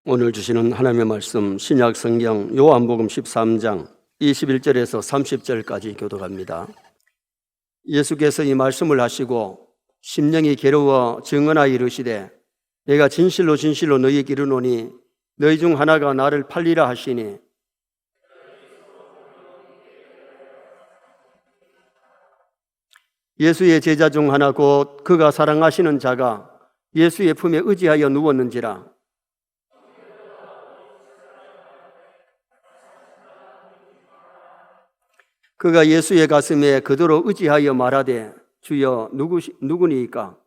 오늘 주시는 하나님의 말씀 신약 성경 요한복음 13장 21절에서 30절까지 교독합니다. 예수께서 이 말씀을 하시고 심령이 괴로워 증언하여 이르시되 내가 진실로 진실로 너희에게 이르노니 너희 중 하나가 나를 팔리라 하시니 예수의 제자 중 하나 곧 그가 사랑하시는 자가 예수의 품에 의지하여 누웠는지라. 그가 예수의 가슴에 그대로 의지하여 말하되 주여 누구니이까?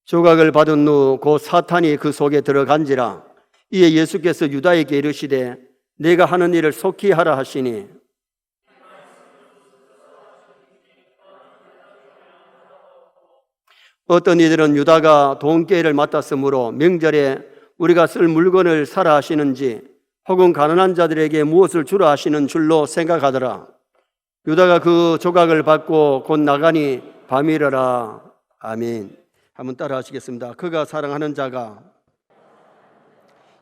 조각을 받은 후 곧 사탄이 그 속에 들어간지라. 이에 예수께서 유다에게 이르시되 내가 하는 일을 속히 하라 하시니 어떤 이들은 유다가 돈깨를 맡았으므로 명절에 우리가 쓸 물건을 사라 하시는지 혹은 가난한 자들에게 무엇을 주라 하시는 줄로 생각하더라. 유다가 그 조각을 받고 곧 나가니 밤이러라. 아멘. 한번 따라 하시겠습니다. 그가 사랑하는 자가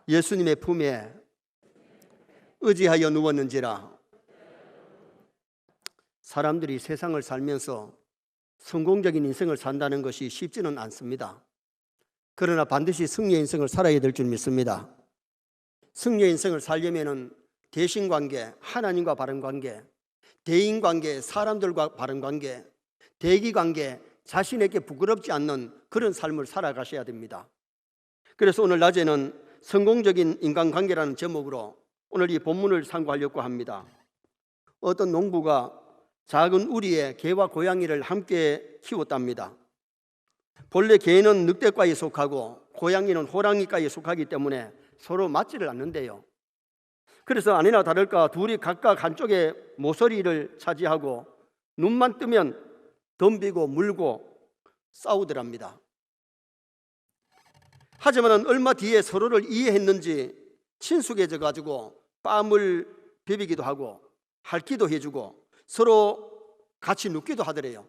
예수님의 품에 의지하여 누웠는지라. 사람들이 세상을 살면서 성공적인 인생을 산다는 것이 쉽지는 않습니다. 그러나 반드시 승리의 인생을 살아야 될 줄 믿습니다. 승리의 인생을 살려면 대신관계, 하나님과 바른 관계, 대인관계, 사람들과 바른 관계, 대기관계, 자신에게 부끄럽지 않는 그런 삶을 살아가셔야 됩니다. 그래서 오늘 낮에는 성공적인 인간관계라는 제목으로 오늘 이 본문을 상고하려고 합니다. 어떤 농부가 작은 우리에 개와 고양이를 함께 키웠답니다. 본래 개는 늑대과에 속하고 고양이는 호랑이과에 속하기 때문에 서로 맞지를 않는데요. 그래서 아니나 다를까 둘이 각각 한쪽에 모서리를 차지하고 눈만 뜨면 덤비고 물고 싸우더랍니다. 하지만 얼마 뒤에 서로를 이해했는지 친숙해져 가지고 뺨을 비비기도 하고 핥기도 해주고 서로 같이 눕기도 하더래요.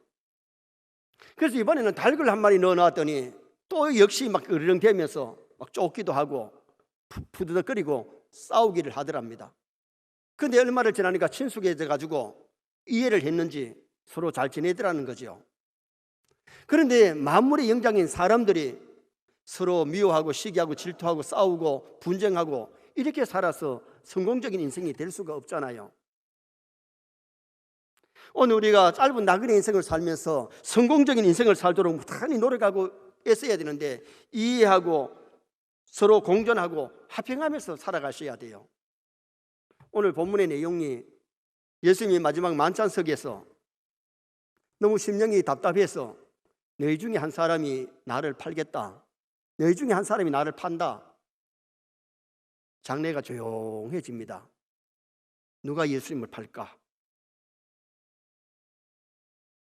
그래서 이번에는 닭을 한 마리 넣어놨더니 또 역시 막 으르렁대면서 막 쫓기도 하고 푸드덕거리고 싸우기를 하더랍니다. 그런데 얼마를 지나니까 친숙해져 가지고 이해를 했는지 서로 잘 지내더라는 거죠. 그런데 만물의 영장인 사람들이 서로 미워하고 시기하고 질투하고 싸우고 분쟁하고 이렇게 살아서 성공적인 인생이 될 수가 없잖아요. 오늘 우리가 짧은 나그네 인생을 살면서 성공적인 인생을 살도록 무단히 노력하고 애써야 되는데 이해하고 서로 공존하고 화평하면서 살아가셔야 돼요. 오늘 본문의 내용이 예수님이 마지막 만찬석에서 너무 심령이 답답해서 너희 중에 한 사람이 나를 팔겠다, 너희 중에 한 사람이 나를 판다. 장례가 조용해집니다. 누가 예수님을 팔까?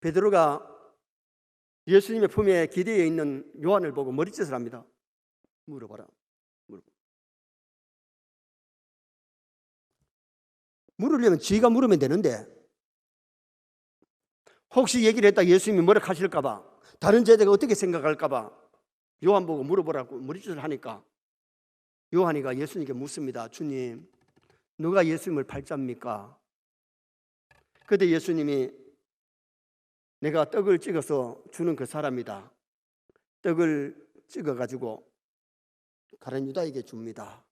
베드로가 예수님의 품에 기대어 있는 요한을 보고 머리짓을 합니다. 물어봐라. 물으려면 지가 물으면 되는데 혹시 얘기를 했다 예수님이 뭐라 하실까 봐, 다른 제자가 어떻게 생각할까 봐 요한 보고 물어보라고 머리짓을 하니까 요한이가 예수님께 묻습니다. 주님, 누가 예수님을 팔자입니까? 그때 예수님이 내가 떡을 찍어서 주는 그 사람이다. 떡을 찍어가지고 가룟 유다에게 줍니다.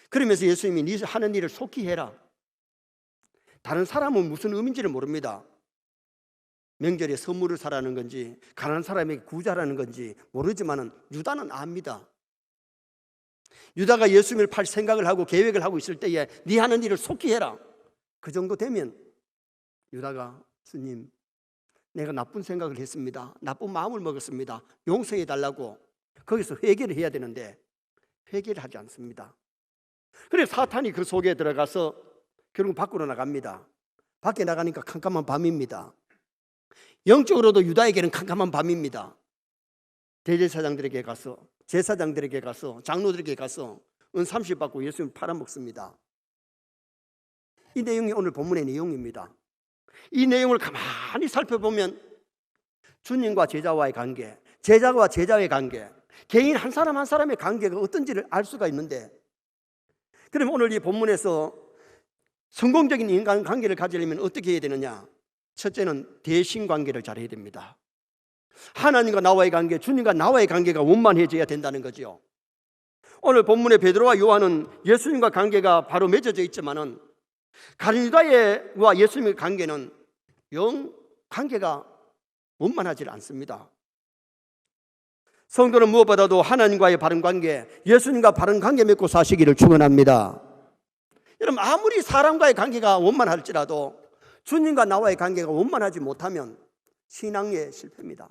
그러면서 예수님이 네 하는 일을 속히 해라. 다른 사람은 무슨 의미인지를 모릅니다. 명절에 선물을 사라는 건지 가난한 사람에게 구자라는 건지 모르지만 유다는 압니다. 유다가 예수님을 팔 생각을 하고 계획을 하고 있을 때에 네 하는 일을 속히 해라. 그 정도 되면 유다가 주님, 내가 나쁜 생각을 했습니다. 나쁜 마음을 먹었습니다. 용서해 달라고 거기서 회개를 해야 되는데 회개를 하지 않습니다. 그래서 사탄이 그 속에 들어가서 결국 밖으로 나갑니다. 밖에 나가니까 캄캄한 밤입니다. 영적으로도 유다에게는 캄캄한 밤입니다. 대제사장들에게 가서, 제사장들에게 가서, 장로들에게 가서 은 30 받고 예수님 팔아먹습니다. 이 내용이 오늘 본문의 내용입니다. 이 내용을 가만히 살펴보면 주님과 제자와의 관계, 제자와 제자의 관계, 개인 한 사람 한 사람의 관계가 어떤지를 알 수가 있는데, 그럼 오늘 이 본문에서 성공적인 인간관계를 가지려면 어떻게 해야 되느냐? 첫째는 대신관계를 잘해야 됩니다. 하나님과 나와의 관계, 주님과 나와의 관계가 원만해져야 된다는 거죠. 오늘 본문의 베드로와 요한은 예수님과 관계가 바로 맺어져 있지만은 가룟유다와 예수님의 관계는 영 관계가 원만하지 않습니다. 성도는 무엇보다도 하나님과의 바른 관계, 예수님과 바른 관계 맺고 사시기를 축원합니다. 여러분, 아무리 사람과의 관계가 원만할지라도 주님과 나와의 관계가 원만하지 못하면 신앙에 실패입니다.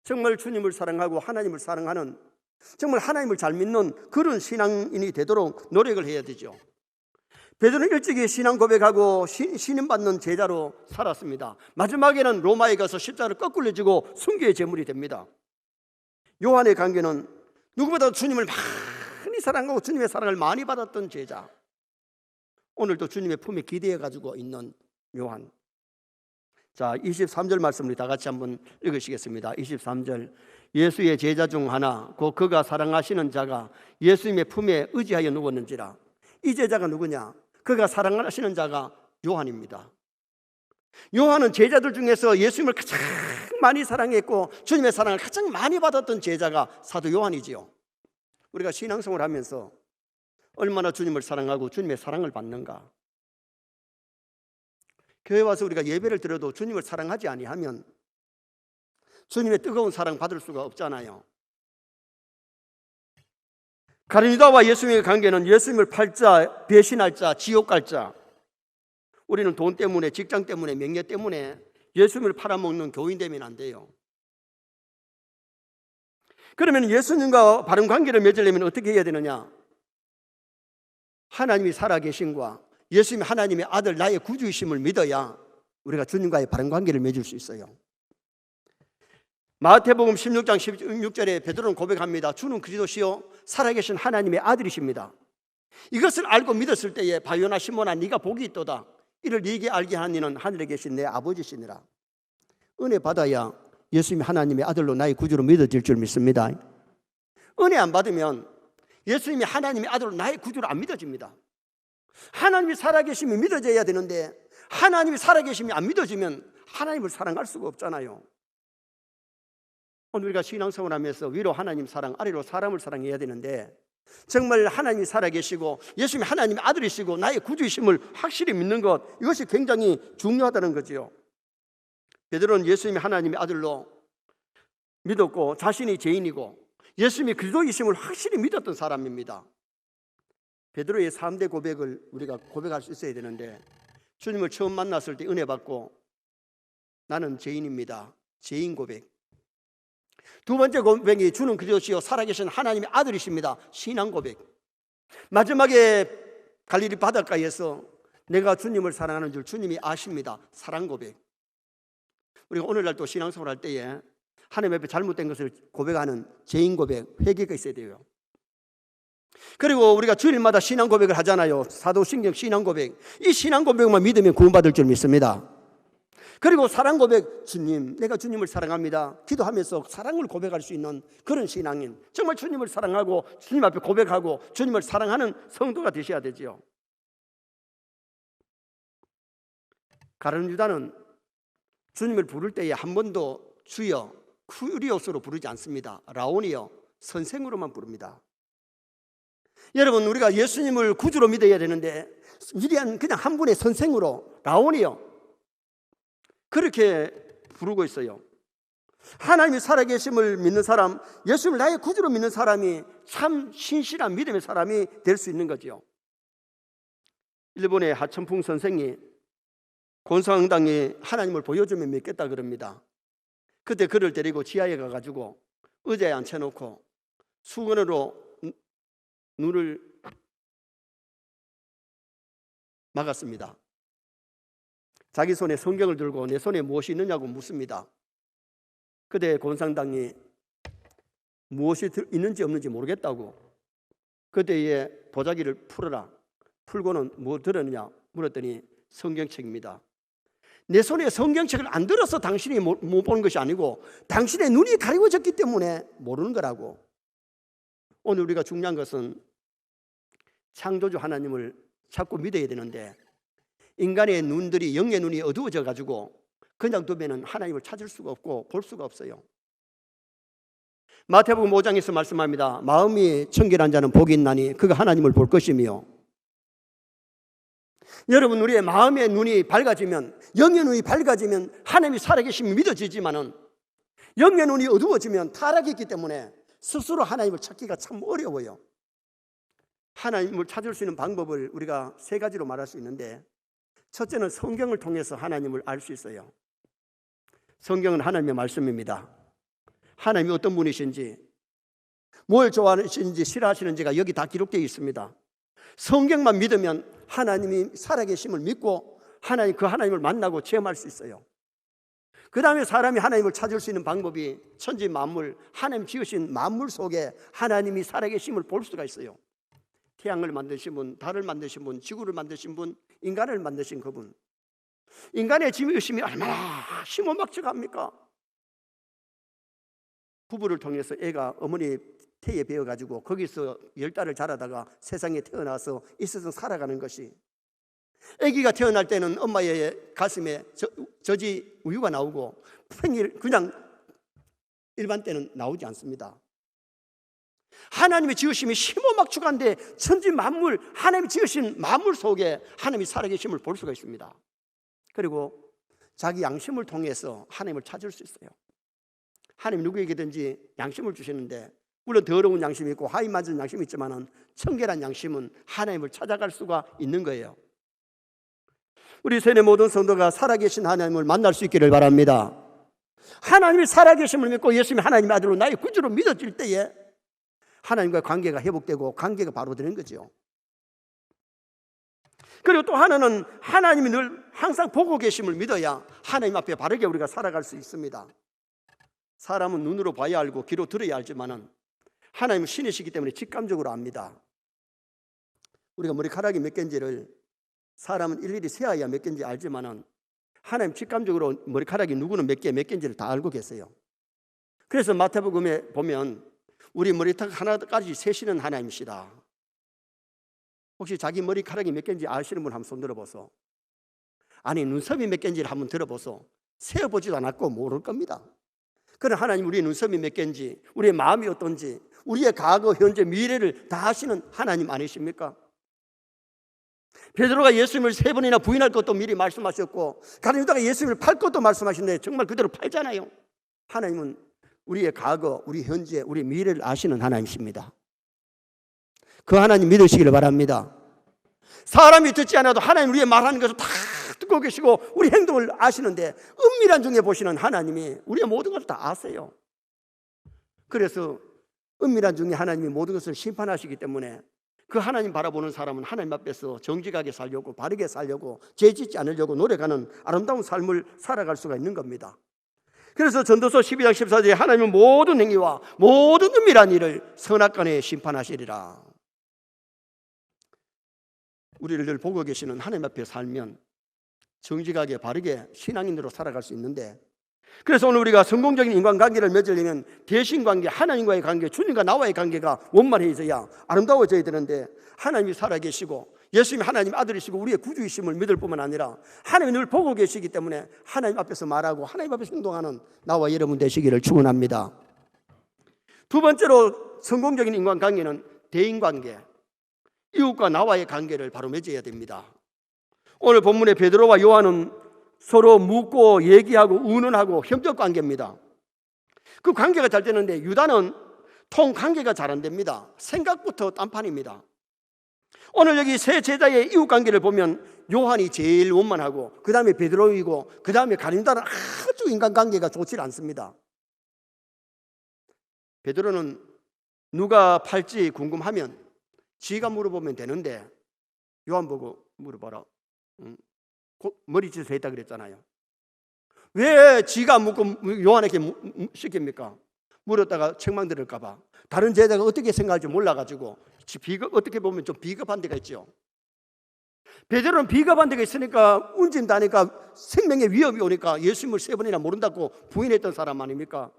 정말 주님을 사랑하고 하나님을 사랑하는, 정말 하나님을 잘 믿는 그런 신앙인이 되도록 노력을 해야 되죠. 베드로는 일찍이 신앙 고백하고 신임받는 제자로 살았습니다. 마지막에는 로마에 가서 십자가를 거꾸로 지고 순교의 제물이 됩니다. 요한의 관계는 누구보다 주님을 많이 사랑하고 주님의 사랑을 많이 받았던 제자, 오늘도 주님의 품에 기대해 가지고 있는 요한. 자, 23절 말씀을 다 같이 한번 읽으시겠습니다. 23절, 예수의 제자 중 하나 곧 그가 사랑하시는 자가 예수님의 품에 의지하여 누웠는지라. 이 제자가 누구냐? 그가 사랑하시는 자가 요한입니다. 요한은 제자들 중에서 예수님을 가장 많이 사랑했고 주님의 사랑을 가장 많이 받았던 제자가 사도 요한이지요. 우리가 신앙생활을 하면서 얼마나 주님을 사랑하고 주님의 사랑을 받는가. 교회 와서 우리가 예배를 드려도 주님을 사랑하지 아니하면 주님의 뜨거운 사랑 받을 수가 없잖아요. 가룟유다와 예수님의 관계는 예수님을 팔 자, 배신할 자, 지옥 갈 자. 우리는 돈 때문에, 직장 때문에, 명예 때문에 예수님을 팔아먹는 교인 되면 안 돼요. 그러면 예수님과 바른 관계를 맺으려면 어떻게 해야 되느냐? 하나님이 살아계신과 예수님이 하나님의 아들, 나의 구주이심을 믿어야 우리가 주님과의 바른 관계를 맺을 수 있어요. 마태복음 16장 16절에 베드로는 고백합니다. 주는 그리스도시요 살아계신 하나님의 아들이십니다. 이것을 알고 믿었을 때에 바요나 시몬아 네가 복이 있도다. 이를 네게 알게 한 이는 하늘에 계신 내 아버지시니라. 은혜 받아야 예수님이 하나님의 아들로 나의 구주로 믿어질 줄 믿습니다. 은혜 안 받으면 예수님이 하나님의 아들로 나의 구주로 안 믿어집니다. 하나님이 살아계심이 믿어져야 되는데 하나님이 살아계심이 안 믿어지면 하나님을 사랑할 수가 없잖아요. 오늘 우리가 신앙생활 하면서 위로 하나님 사랑, 아래로 사람을 사랑해야 되는데 정말 하나님이 살아계시고 예수님이 하나님의 아들이시고 나의 구주이심을 확실히 믿는 것, 이것이 굉장히 중요하다는 거지요. 베드로는 예수님이 하나님의 아들로 믿었고 자신이 죄인이고 예수님이 그리스도이심을 확실히 믿었던 사람입니다. 베드로의 3대 고백을 우리가 고백할 수 있어야 되는데, 주님을 처음 만났을 때 은혜 받고 나는 죄인입니다. 죄인 고백. 두 번째 고백이 주는 그리스도시요 살아계신 하나님의 아들이십니다. 신앙 고백. 마지막에 갈릴리 바닷가에서 내가 주님을 사랑하는 줄 주님이 아십니다. 사랑 고백. 우리가 오늘날 또 신앙생활 할 때에 하나님 앞에 잘못된 것을 고백하는 죄인 고백, 회개가 있어야 돼요. 그리고 우리가 주일마다 신앙 고백을 하잖아요. 사도신경 신앙 고백. 이 신앙 고백만 믿으면 구원받을 줄 믿습니다. 그리고 사랑 고백, 주님, 내가 주님을 사랑합니다. 기도하면서 사랑을 고백할 수 있는 그런 신앙인, 정말 주님을 사랑하고 주님 앞에 고백하고 주님을 사랑하는 성도가 되셔야 되지요. 가룟유다는 주님을 부를 때에 한 번도 주여, 쿠리오스로 부르지 않습니다. 라오니요, 선생으로만 부릅니다. 여러분, 우리가 예수님을 구주로 믿어야 되는데 위대한 그냥 한 분의 선생으로 라오니요 그렇게 부르고 있어요. 하나님이 살아계심을 믿는 사람, 예수님을 나의 구주로 믿는 사람이 참 신실한 믿음의 사람이 될 수 있는 거죠. 일본의 하천풍 선생이 곤상당에 하나님을 보여주면 믿겠다 그럽니다. 그때 그를 데리고 지하에 가가지고 의자에 앉혀놓고 수건으로 눈을 막았습니다. 자기 손에 성경을 들고 내 손에 무엇이 있느냐고 묻습니다. 그때 곤상당이 무엇이 있는지 없는지 모르겠다고, 그때에 도자기를 풀어라, 풀고는 뭐 들었느냐 물었더니 성경책입니다. 내 손에 성경책을 안 들어서 당신이 못 보는 것이 아니고 당신의 눈이 가리워졌기 때문에 모르는 거라고. 오늘 우리가 중요한 것은 창조주 하나님을 자꾸 믿어야 되는데 인간의 눈들이, 영의 눈이 어두워져 가지고 그냥 두면은 하나님을 찾을 수가 없고 볼 수가 없어요. 마태복음 5장에서 말씀합니다. 마음이 청결한 자는 복이 있나니 그가 하나님을 볼 것이며. 여러분, 우리의 마음의 눈이 밝아지면, 영의 눈이 밝아지면 하나님이 살아계심이 믿어지지만은 영의 눈이 어두워지면 타락이 있기 때문에 스스로 하나님을 찾기가 참 어려워요. 하나님을 찾을 수 있는 방법을 우리가 세 가지로 말할 수 있는데, 첫째는 성경을 통해서 하나님을 알 수 있어요. 성경은 하나님의 말씀입니다. 하나님이 어떤 분이신지, 뭘 좋아하시는지 싫어하시는지가 여기 다 기록되어 있습니다. 성경만 믿으면 하나님이 살아계심을 믿고 그 하나님을 만나고 체험할 수 있어요. 그 다음에 사람이 하나님을 찾을 수 있는 방법이 천지 만물, 하나님 지으신 만물 속에 하나님이 살아계심을 볼 수가 있어요. 태양을 만드신 분, 달을 만드신 분, 지구를 만드신 분, 인간을 만드신 그분. 인간의 지으심이 얼마나 심오막측합니까? 부부를 통해서 애가 어머니 태에 베어가지고 거기서 10달을 자라다가 세상에 태어나서 이 세상 살아가는 것이, 아기가 태어날 때는 엄마의 가슴에 저지 우유가 나오고 평일 그냥 일반 때는 나오지 않습니다. 하나님의 지으심이 심오막측한데 천지 만물, 하나님이 지으신 만물 속에 하나님이 살아계심을 볼 수가 있습니다. 그리고 자기 양심을 통해서 하나님을 찾을 수 있어요. 하나님 누구에게든지 양심을 주시는데, 물론 더러운 양심이 있고 하이 맞은 양심이 있지만 청결한 양심은 하나님을 찾아갈 수가 있는 거예요. 우리 세뇌 모든 성도가 살아계신 하나님을 만날 수 있기를 바랍니다. 하나님이 살아계심을 믿고 예수님이 하나님의 아들로 나의 구주로 믿어질 때에 하나님과 관계가 회복되고 관계가 바로 되는 거죠. 그리고 또 하나는 하나님이 늘 항상 보고 계심을 믿어야 하나님 앞에 바르게 우리가 살아갈 수 있습니다. 사람은 눈으로 봐야 알고 귀로 들어야 알지만은 하나님은 신이시기 때문에 직감적으로 압니다. 우리가 머리카락이 몇 개인지를 사람은 일일이 세어야 몇 개인지 알지만은 하나님 직감적으로 머리카락이 누구는 몇 개인지를 다 알고 계세요. 그래서 마태복음에 보면 우리 머리카락 하나까지 세시는 하나님이시다. 혹시 자기 머리카락이 몇 개인지 아시는 분 한번 손 들어보소. 아니, 눈썹이 몇 개인지를 한번 들어보소. 세어보지도 않았고 모를 겁니다. 그러나 하나님 우리의 눈썹이 몇 개인지, 우리의 마음이 어떤지, 우리의 과거, 현재, 미래를 다 아시는 하나님 아니십니까? 베드로가 예수님을 3번이나 부인할 것도 미리 말씀하셨고, 가룟 유다가 예수님을 팔 것도 말씀하셨는데 정말 그대로 팔잖아요. 하나님은 우리의 과거, 우리 현재, 우리 미래를 아시는 하나님이십니다. 그 하나님 믿으시기를 바랍니다. 사람이 듣지 않아도 하나님 우리의 말하는 것을 다 듣고 계시고 우리 행동을 아시는데, 은밀한 중에 보시는 하나님이 우리의 모든 것을 다 아세요. 그래서 은밀한 중에 하나님이 모든 것을 심판하시기 때문에 그 하나님 바라보는 사람은 하나님 앞에서 정직하게 살려고, 바르게 살려고, 죄 짓지 않으려고 노력하는 아름다운 삶을 살아갈 수가 있는 겁니다. 그래서 전도서 12장 14절에 하나님은 모든 행위와 모든 은밀한 일을 선악간에 심판하시리라. 우리를 늘 보고 계시는 하나님 앞에 살면 정직하게 바르게 신앙인으로 살아갈 수 있는데, 그래서 오늘 우리가 성공적인 인간관계를 맺으려면 대신관계, 하나님과의 관계, 주님과 나와의 관계가 원만해져야 아름다워져야 되는데, 하나님이 살아계시고 예수님이 하나님 아들이시고 우리의 구주이심을 믿을 뿐만 아니라 하나님이 늘 보고 계시기 때문에 하나님 앞에서 말하고 하나님 앞에서 행동하는 나와 여러분 되시기를 축원합니다. 두 번째로 성공적인 인간관계는 대인관계, 이웃과 나와의 관계를 바로 맺어야 됩니다. 오늘 본문의 베드로와 요한은 서로 묻고 얘기하고 의논하고 협력 관계입니다. 그 관계가 잘 되는데 유다는 통 관계가 잘 안 됩니다. 생각부터 딴판입니다. 오늘 여기 세 제자의 이웃 관계를 보면 요한이 제일 원만하고 그 다음에 베드로이고 그 다음에 가룟 유다는 아주 인간관계가 좋지 않습니다. 베드로는 누가 팔지 궁금하면 지가 물어보면 되는데 요한 보고 물어봐라. 머리짓을 했다 그랬잖아요. 왜 지가 묻고 요한에게 시킵니까? 물었다가 책망 들을까 봐. 다른 제자가 어떻게 생각할지 몰라가지고 어떻게 보면 좀 비겁한 데가 있죠. 베드로는 비겁한 데가 있으니까 운진다니까 생명의 위협이 오니까 예수님을 3번이나 모른다고 부인했던 사람 아닙니까?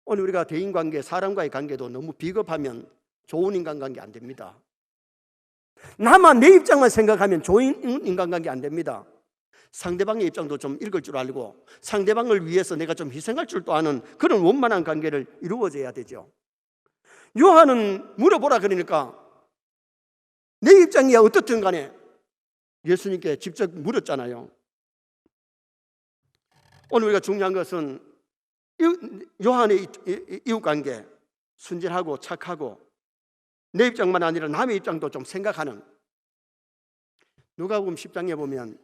오늘 우리가 대인관계, 사람과의 관계도 너무 비겁하면 좋은 인간관계 안 됩니다. 나만 내 입장만 생각하면 좋은 인간관계 안 됩니다. 상대방의 입장도 좀 읽을 줄 알고 상대방을 위해서 내가 좀 희생할 줄도 아는 그런 원만한 관계를 이루어져야 되죠. 요한은 물어보라 그러니까 내 입장이야 어떻든 간에 예수님께 직접 물었잖아요. 오늘 우리가 중요한 것은 요한의 이웃관계, 순진하고 착하고 내 입장만 아니라 남의 입장도 좀 생각하는. 누가복음 10장에 보면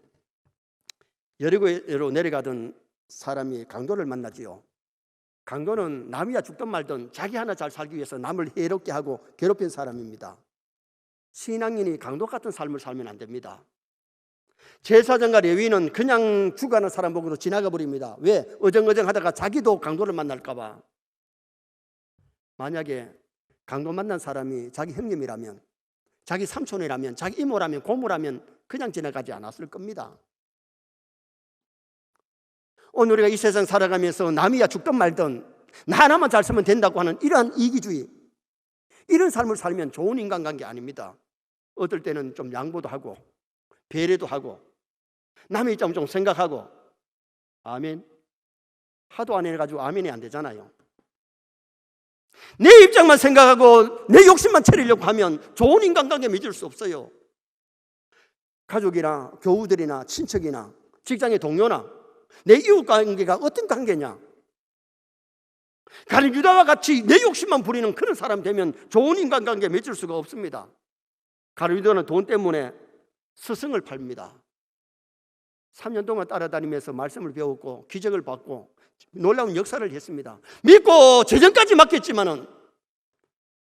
여리고로 내려가던 사람이 강도를 만나지요. 강도는 남이야 죽든 말든 자기 하나 잘 살기 위해서 남을 해롭게 하고 괴롭힌 사람입니다. 신앙인이 강도 같은 삶을 살면 안 됩니다. 제사장과 레위인은 그냥 죽어가는 사람 보고도 지나가 버립니다. 왜? 어정어정하다가 자기도 강도를 만날까 봐. 만약에 강도 만난 사람이 자기 형님이라면, 자기 삼촌이라면, 자기 이모라면, 고모라면 그냥 지나가지 않았을 겁니다. 오늘 우리가 이 세상 살아가면서 남이야 죽든 말든 나 하나만 잘 살면 된다고 하는 이러한 이기주의, 이런 삶을 살면 좋은 인간관계 아닙니다. 어떨 때는 좀 양보도 하고 배려도 하고 남의 입장 좀 생각하고. 아멘. 하도 안 해가지고 아멘이 안 되잖아요. 내 입장만 생각하고 내 욕심만 채우려고 하면 좋은 인간관계 맺을 수 없어요. 가족이나 교우들이나 친척이나 직장의 동료나 내 이웃관계가 어떤 관계냐. 가룟 유다와 같이 내 욕심만 부리는 그런 사람 되면 좋은 인간관계 맺을 수가 없습니다. 가룟 유다는 돈 때문에 스승을 팝니다. 3년 동안 따라다니면서 말씀을 배웠고 기적을 받고 놀라운 역사를 했습니다. 믿고 재정까지 맡겼지만은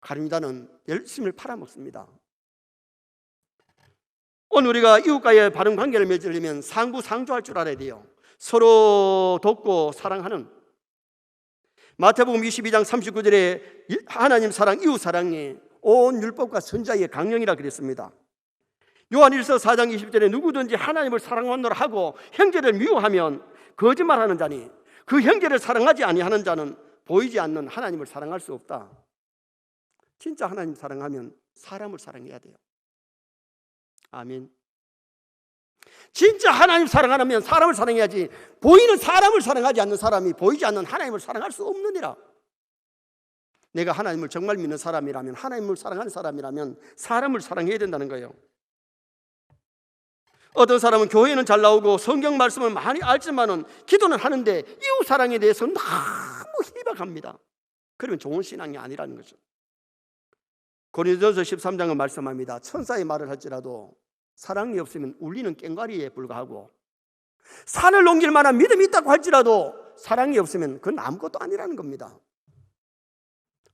가룟 유다는 열심을 팔아먹습니다. 오늘 우리가 이웃과의 바른 관계를 맺으려면 상부상조할 줄 알아야 돼요. 서로 돕고 사랑하는. 마태복음 22장 39절에 하나님 사랑, 이웃 사랑이 온 율법과 선자의 강령이라 그랬습니다. 요한일서 4장 20절에 누구든지 하나님을 사랑하노라 하고 형제를 미워하면 거짓말하는 자니 그 형제를 사랑하지 아니하는 자는 보이지 않는 하나님을 사랑할 수 없다. 진짜 하나님 사랑하면 사람을 사랑해야 돼요. 아멘. 진짜 하나님 사랑하면 사람을 사랑해야지 보이는 사람을 사랑하지 않는 사람이 보이지 않는 하나님을 사랑할 수 없느니라. 내가 하나님을 정말 믿는 사람이라면, 하나님을 사랑하는 사람이라면 사람을 사랑해야 된다는 거예요. 어떤 사람은 교회는 잘 나오고 성경 말씀을 많이 알지만은 기도는 하는데 이웃 사랑에 대해서 너무 희박합니다. 그러면 좋은 신앙이 아니라는 거죠. 고린도전서 13장은 말씀합니다. 천사의 말을 할지라도 사랑이 없으면 울리는 꽹과리에 불과하고 산을 옮길 만한 믿음이 있다고 할지라도 사랑이 없으면 그건 아무것도 아니라는 겁니다.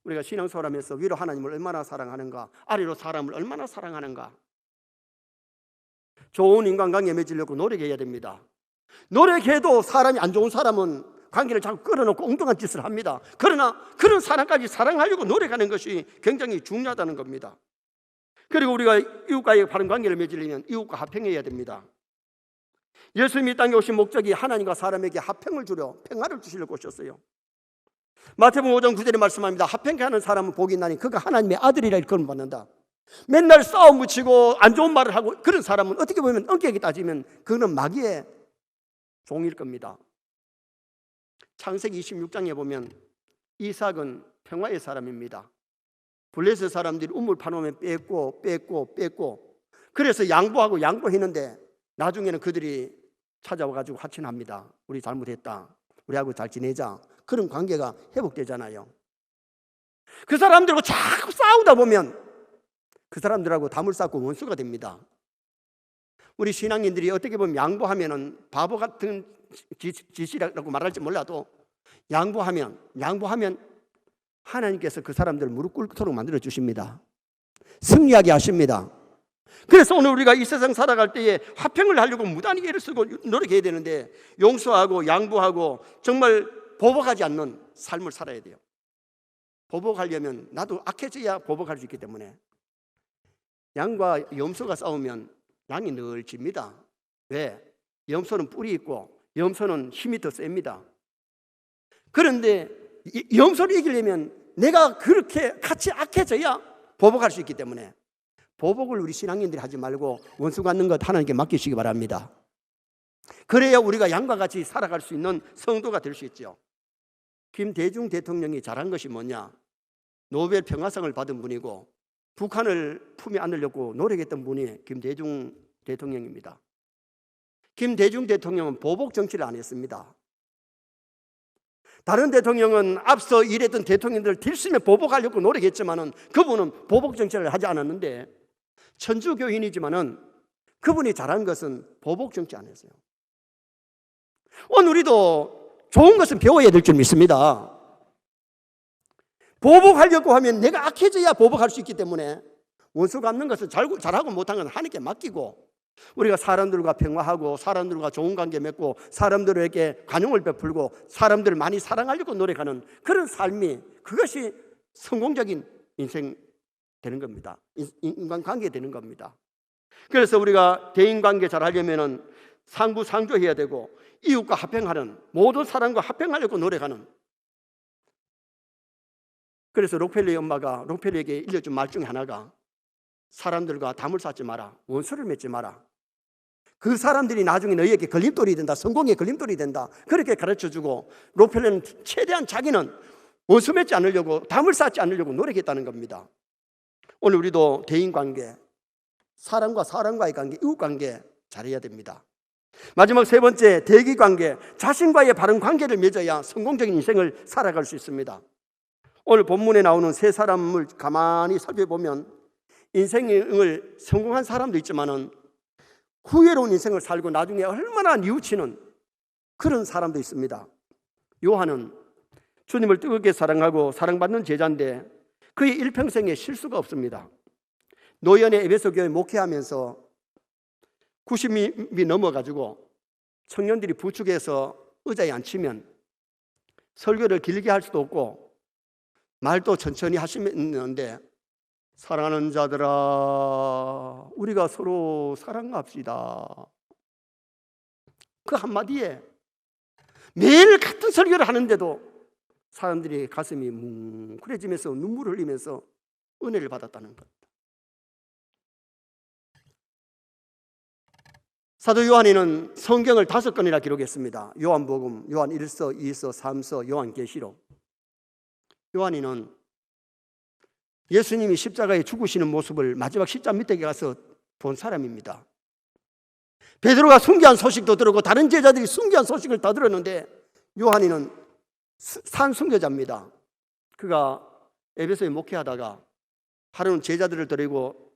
우리가 신앙생활하면서 위로 하나님을 얼마나 사랑하는가, 아래로 사람을 얼마나 사랑하는가, 좋은 인간관계 맺으려고 노력해야 됩니다. 노력해도 사람이 안 좋은 사람은 관계를 자꾸 끌어놓고 엉뚱한 짓을 합니다. 그러나 그런 사람까지 사랑하려고 노력하는 것이 굉장히 중요하다는 겁니다. 그리고 우리가 이웃과의 바른 관계를 맺으려면 이웃과 합평해야 됩니다. 예수님이 이 땅에 오신 목적이 하나님과 사람에게 합평을 주려 평화를 주시려고 오셨어요. 마태복음 5장 9절에 말씀합니다. 합평케 하는 사람은 복이 있나니 그가 하나님의 아들이라 일컬음 받는다. 맨날 싸움 붙이고 안 좋은 말을 하고 그런 사람은 어떻게 보면 엄격하게 따지면 그는 마귀의 종일 겁니다. 창세기 26장에 보면 이삭은 평화의 사람입니다. 블레셋 사람들이 우물 파놓으면 뺏고 그래서 양보하고 양보했는데 나중에는 그들이 찾아와가지고 화친합니다. 우리 잘못했다, 우리하고 잘 지내자. 그런 관계가 회복되잖아요. 그 사람들하고 자꾸 싸우다 보면 그 사람들하고 담을 쌓고 원수가 됩니다. 우리 신앙인들이 어떻게 보면 양보하면은 바보 같은 짓이라고 말할지 몰라도 양보하면 하나님께서 그 사람들 무릎 꿇도록 만들어 주십니다. 승리하게 하십니다. 그래서 오늘 우리가 이 세상 살아갈 때에 화평을 하려고 무단히 애를 쓰고 노력해야 되는데 용서하고 양보하고 정말 보복하지 않는 삶을 살아야 돼요. 보복하려면 나도 악해져야 보복할 수 있기 때문에 양과 염소가 싸우면 양이 늘 집니다. 왜? 염소는 뿔이 있고 염소는 힘이 더 셉니다. 그런데 염소를 이기려면 내가 그렇게 같이 악해져야 보복할 수 있기 때문에 보복을 우리 신앙인들이 하지 말고 원수 갖는 것 하나님께 맡기시기 바랍니다. 그래야 우리가 양과 같이 살아갈 수 있는 성도가 될 수 있죠. 김대중 대통령이 잘한 것이 뭐냐? 노벨 평화상을 받은 분이고 북한을 품에 안으려고 노력했던 분이 김대중 대통령입니다. 김대중 대통령은 보복 정치를 안 했습니다. 다른 대통령은 앞서 일했던 대통령들을 들숨에 보복하려고 노력했지만은 그분은 보복 정치를 하지 않았는데, 천주교인이지만은 그분이 잘한 것은 보복 정치 안 했어요. 오늘 우리도 좋은 것은 배워야 될 줄 믿습니다. 보복하려고 하면 내가 악해져야 보복할 수 있기 때문에 원수 갚는 것은 잘하고 못한 건 하나님께 맡기고, 우리가 사람들과 평화하고 사람들과 좋은 관계 맺고 사람들에게 관용을 베풀고 사람들을 많이 사랑하려고 노력하는 그런 삶이, 그것이 성공적인 인생 되는 겁니다. 인간관계 되는 겁니다. 그래서 우리가 대인관계 잘 하려면 상부상조해야 되고 이웃과 합평하는, 모든 사람과 합평하려고 노력하는. 그래서 록펠러의 엄마가 록펠러에게 일러준 말 중에 하나가, 사람들과 담을 쌓지 마라, 원수를 맺지 마라. 그 사람들이 나중에 너희에게 걸림돌이 된다, 성공의 걸림돌이 된다, 그렇게 가르쳐주고, 록펠러는 최대한 자기는 원수 맺지 않으려고, 담을 쌓지 않으려고 노력했다는 겁니다. 오늘 우리도 대인관계, 사람과 사람과의 관계, 이웃관계 잘해야 됩니다. 마지막 세 번째, 대기관계, 자신과의 바른 관계를 맺어야 성공적인 인생을 살아갈 수 있습니다. 오늘 본문에 나오는 세 사람을 가만히 살펴보면 인생을 성공한 사람도 있지만은 후회로운 인생을 살고 나중에 얼마나 뉘우치는 그런 사람도 있습니다. 요한은 주님을 뜨겁게 사랑하고 사랑받는 제자인데 그의 일평생에 실수가 없습니다. 노연의 에베소 교회 목회하면서 90이 넘어가지고 청년들이 부축해서 의자에 앉히면 설교를 길게 할 수도 없고 말도 천천히 하시는데, 사랑하는 자들아 우리가 서로 사랑합시다, 그 한마디에 매일 같은 설교를 하는데도 사람들이 가슴이 뭉클해지면서 눈물을 흘리면서 은혜를 받았다는 것. 사도 요한이는 성경을 5권이나 기록했습니다. 요한복음, 요한 1서, 2서, 3서, 요한계시록. 요한이는 예수님이 십자가에 죽으시는 모습을 마지막 십자 밑에 가서 본 사람입니다. 베드로가 순교한 소식도 들었고 다른 제자들이 순교한 소식을 다 들었는데 요한이는 산 순교자입니다. 그가 에베소에 목회하다가 하루는 제자들을 데리고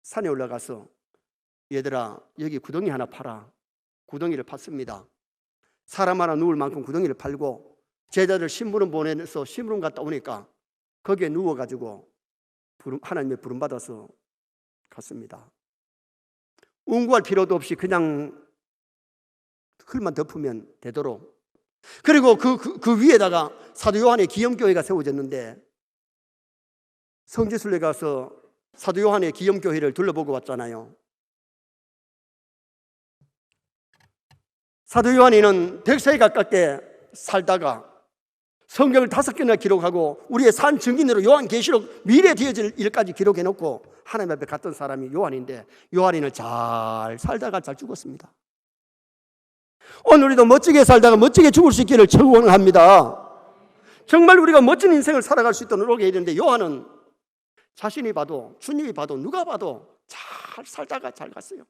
산에 올라가서, 얘들아 여기 구덩이 하나 파라. 구덩이를 팠습니다. 사람 하나 누울 만큼 구덩이를 팔고 제자들 심부름 보내서 심부름 갔다 오니까 거기에 누워가지고 하나님의 부름받아서 갔습니다. 운구할 필요도 없이 그냥 흙만 덮으면 되도록. 그리고 그 위에다가 사도 요한의 기염교회가 세워졌는데, 성지순례 가서 사도 요한의 기염교회를 둘러보고 왔잖아요. 사도 요한이는 100세에 가깝게 살다가 성경을 5권이나 기록하고 우리의 산 증인으로 요한계시록 미래에 되어질 일까지 기록해놓고 하나님 앞에 갔던 사람이 요한인데, 요한이는 잘 살다가 잘 죽었습니다. 오늘 우리도 멋지게 살다가 멋지게 죽을 수 있기를 축원합니다. 정말 우리가 멋진 인생을 살아갈 수 있도록 노력해야 되는데, 요한은 자신이 봐도 주님이 봐도 누가 봐도 잘 살다가 잘 갔어요.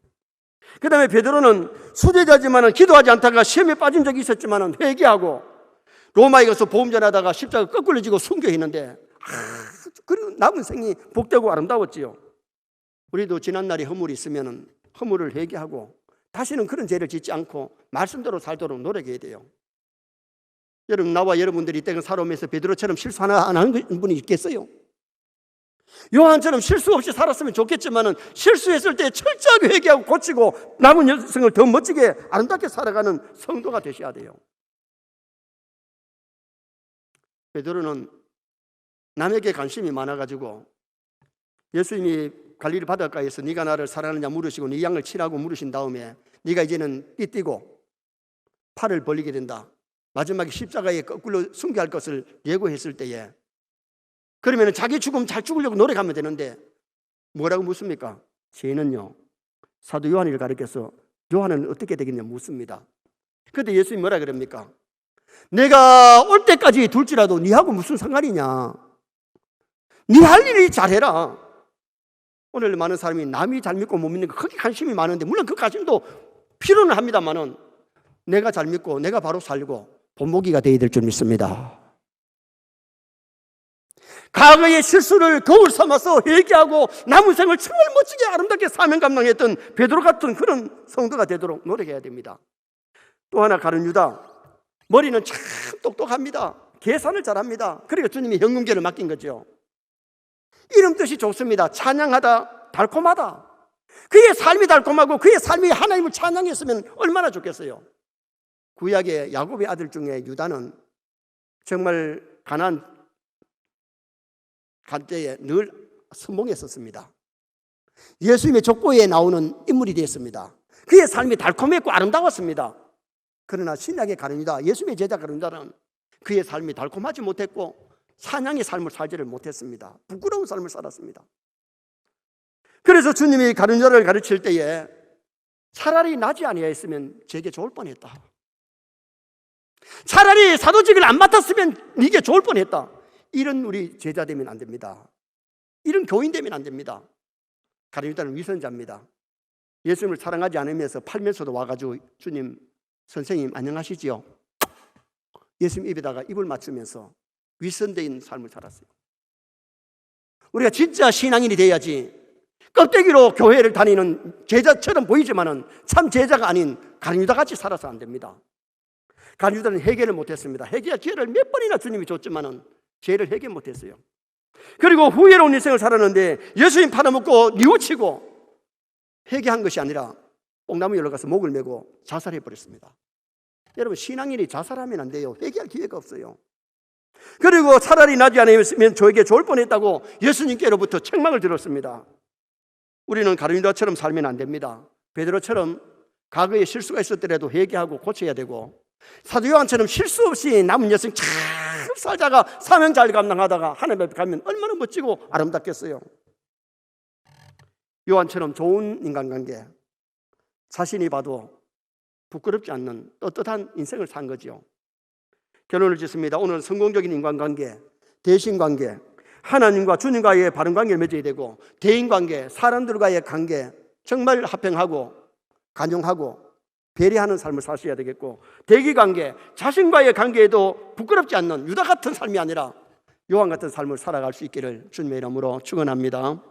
그 다음에 베드로는 수제자지만은 기도하지 않다가 시험에 빠진 적이 있었지만은 회개하고 로마에 가서 보험 전하다가 십자가 거꾸로 지고 순교했는데 그리고 남은 생이 복되고 아름다웠지요. 우리도 지난날에 허물이 있으면은 허물을 회개하고 다시는 그런 죄를 짓지 않고 말씀대로 살도록 노력해야 돼요. 여러분, 나와 여러분들이 때가 살아오면서 베드로처럼 실수 하나 안 하는 분이 있겠어요? 요한처럼 실수 없이 살았으면 좋겠지만은 실수했을 때 철저하게 회개하고 고치고 남은 여생을 더 멋지게 아름답게 살아가는 성도가 되셔야 돼요. 베드로는 남에게 관심이 많아가지고 예수님이 갈릴리 바닷가에서 네가 나를 사랑하느냐 물으시고 네 양을 치라고 물으신 다음에 네가 이제는 삐뛰고 팔을 벌리게 된다. 마지막에 십자가에 거꾸로 순교할 것을 예고했을 때에 그러면 자기 죽음 잘 죽으려고 노력하면 되는데 뭐라고 묻습니까? 죄는요. 사도 요한을 가르쳐서 요한은 어떻게 되겠냐 묻습니다. 그때 예수님이 뭐라 그럽니까? 내가 올 때까지 둘지라도 네하고 무슨 상관이냐? 네 할 일이 잘해라. 오늘 많은 사람이 남이 잘 믿고 못 믿는 거 크게 관심이 많은데 물론 그 관심도 필요는 합니다만은 내가 잘 믿고 내가 바로 살고 본보기가 되어야 될 줄 믿습니다. 과거의 실수를 거울 삼아서 회개하고 남은 생을 정말 멋지게 아름답게 사명 감당했던 베드로 같은 그런 성도가 되도록 노력해야 됩니다. 또 하나 가룟 유다, 머리는 참 똑똑합니다. 계산을 잘합니다. 그러니까 주님이 현금계를 맡긴 거죠. 이름 뜻이 좋습니다. 찬양하다, 달콤하다. 그의 삶이 달콤하고 그의 삶이 하나님을 찬양했으면 얼마나 좋겠어요. 구약의 야곱의 아들 중에 유다는 정말 가나안 갈 때에 늘 선봉했었습니다. 예수님의 족보에 나오는 인물이 되었습니다. 그의 삶이 달콤했고 아름다웠습니다. 그러나 신약의 가룟 유다, 예수님의 제자 가룟 유다는 그의 삶이 달콤하지 못했고 찬양의 삶을 살지를 못했습니다. 부끄러운 삶을 살았습니다. 그래서 주님이 가룟 유다를 가르칠 때에 차라리 나지 아니하였으면 제게 좋을 뻔했다. 차라리 사도직을 안 맡았으면 이게 좋을 뻔했다. 이런 우리 제자 되면 안 됩니다. 이런 교인 되면 안 됩니다. 가룟 유다는 위선자입니다. 예수님을 사랑하지 않으면서 팔면서도 와가지고 주님, 선생님 안녕하시지요? 예수님 입에다가 입을 맞추면서 위선된 삶을 살았어요. 우리가 진짜 신앙인이 돼야지 껍데기로 교회를 다니는 제자처럼 보이지만은 참 제자가 아닌 가룟 유다 같이 살아서 안 됩니다. 가룟 유다는 회개를 못했습니다. 회개할 기회를 몇 번이나 주님이 줬지만은 죄를 해결 못했어요. 그리고 후회로운 인생을 살았는데 예수님 팔아먹고 뉘우치고 회개한 것이 아니라 뽕나무 열로 가서 목을 메고 자살해버렸습니다. 여러분, 신앙인이 자살하면 안 돼요. 회개할 기회가 없어요. 그리고 차라리 나지 않으면 저에게 좋을 뻔했다고 예수님께로부터 책망을 들었습니다. 우리는 가룟 유다처럼 살면 안 됩니다. 베드로처럼 과거에 실수가 있었더라도 회개하고 고쳐야 되고, 사도 요한처럼 실수 없이 남은 여생 잘 살다가 사명 잘 감당하다가 하나님 앞에 가면 얼마나 멋지고 아름답겠어요. 요한처럼 좋은 인간관계, 자신이 봐도 부끄럽지 않는 떳떳한 인생을 산 거죠. 결론을 짓습니다. 오늘은 성공적인 인간관계, 대신관계, 하나님과 주님과의 바른 관계를 맺어야 되고, 대인관계, 사람들과의 관계 정말 화평하고 간용하고 배려하는 삶을 사셔야 되겠고, 대기관계, 자신과의 관계에도 부끄럽지 않는 유다 같은 삶이 아니라 요한 같은 삶을 살아갈 수 있기를 주님의 이름으로 축원합니다.